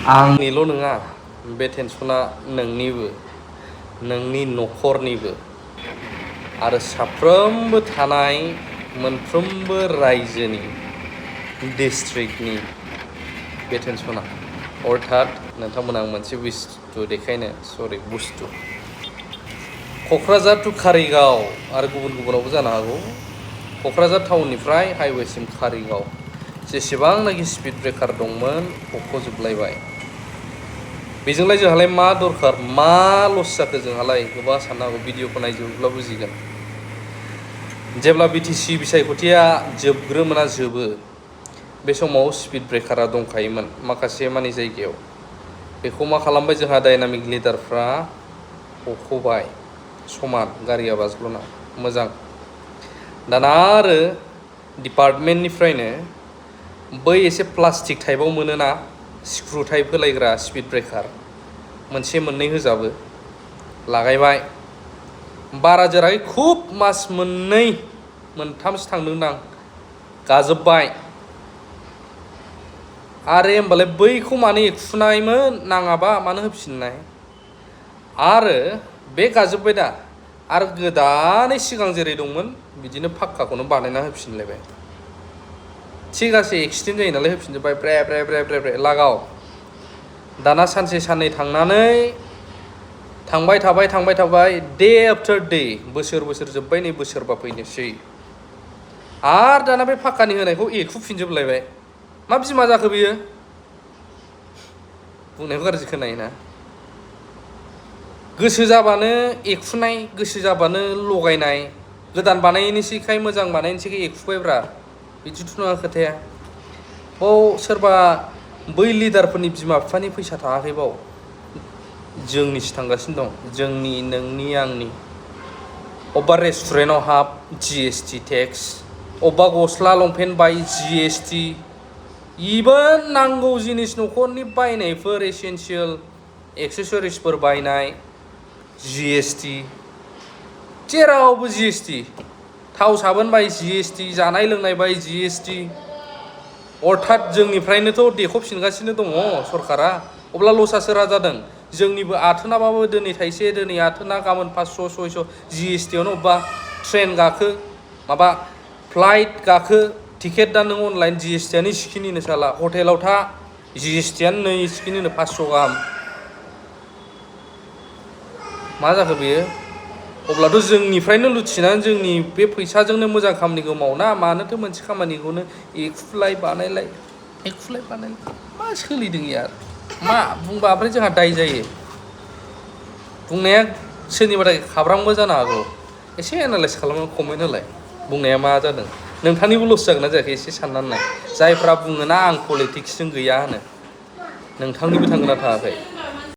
आंनिल' नङा बे टेनसना नोंनिबो नोंनि न'खरनिबो आरो साफ्रोमबो थानाय मोनफ्रोमबो रायजोनि डिस्ट्रिक्टनि बे टेनसना अर्थात नोंथांमोना मोनसे बुस्थु क'क्राझार टु कारिगाव आरो गुबुनावबो जानो हागौ क'क्राझार टाउननिफ्राय हाइवेसिम कारिगाव जेसेबांनाखि स्पिड ब्रेकार दंमोन बख'जोबलायबाय बेजोंलाय जोंहालाय मा दरखार मा लस जाखो जोंहालाय गोबां साननो हागौ भिडिअखौ नायजोबोब्ला बुजिगोन जेब्ला बिटिसि बिसायख'थिया जोबग्रोमोना जोबो बे समाव स्पिड ब्रेकारा दंखायोमोन माखासे मानि जायगायाव बेखौ मा खालामबाय जोंहा डायनामिक लिडारफ्रा बख'बाय समान गारिया बाज्ल'ना मोजां दाना आरो डिपार्टमेन्टनिफ्रायनो बै एसे प्लास्टिक टाइपआव मोनोना स्क्रु टाइप होलायग्रा स्पिड ब्रेकार मोनसे मोननै होजाबो लागायबाय बारा जोराखै खुब मास मोननै मोनथामसो थांदोंदां गाजोब्बाय आरो होमबालाय बैखौ मानो एखुनायमोन नाङाबा मानो होफिननाय आरो बे गाजोब्बाय दा आरो गोदानै सिगां जेरै दंमोन बिदिनो फाक्काखौनो बानायना होफिनलायबाय थिगासे एक्सिडेन्ट जायो नालाय होफिनजोब्बाय ब्रे ब्रे ब्रे ब्रे ब्रे लागाव दाना सानसे साननै थांनानै थांबाय थाबाय डे आफ्टार डे बोसोर जोब्बाय नै बोसोरबा फैनोसै आरो दाना बे फाक्कानि होनायखौ एखुफिनजोबलायबाय मा बिमा जाखो बियो बुंनायखौ गाज्रि खोनायोना गोसो जाबानो एखुनाय गोसो जाबानो लगायनाय गोदान बानायनोसैखाय मोजां बानायनोसैखाय एखुबायब्रा बिदिथ' नङा खोथाया बाव सोरबा बै लिडारफोरनि बिमा बिफानि फैसा थाङाखै बाव जोंनिसो थांगासिनो दं जोंनि नोंनि आंनि अबेबा रेस्टुरेन्टाव हाब GST टेक्स अबेबा गस्ला लंपेन्ट बाय GST इभेन नांगौ जिनिस न'खरनि बायनायफोर एसेन्सियेल एक्सेसरिसफोर बायनाय GST जेरावबो GST थाव साबोन बाय GST जानाय लोंनाय बाय GST अर्थात जोंनिफ्रायनोथ' देख'फिनगासिनो दङ सरकारा अब्ला लसआ सोरा जादों जोंनिबो आथोनाबाबो दिनै थाइसे दिनै आथोना गाबोन 500 600 GSTआवनो अबेबा ट्रेन गाखो माबा फ्लाइट गाखो टिकेट दा नों अनलाइन GSTआनो सिखिनिनो साला हटेलाव था GSTआनो नै सिखिनिनो 500 गाहाम मा जाखो बेयो अब्लाथ' जोंनिफ्रायनो लुथिनानै जोंनि बे फैसाजोंनो मोजां खामानिखौ मावना मानोथो मोनसे खामानिखौनो एखुलाय बानायलाय मा सोलिदों यार मा बुंबा ओमफ्राय जोंहा दाय जायो बुंनाया सोरनिबा थाखाय खाब्रांबो जानो हागौ एसे एनालाइस खालामनानै कमेन्ट होलाय बुंनाया मा जादों नोंथांनिबो लस जागोन ना जायाखै एसे साननानै नाय जायफ्रा बुङोना आं पलिटिक्सजों गैया होनो नोंथांनिबो थांगोन ना थाङाखै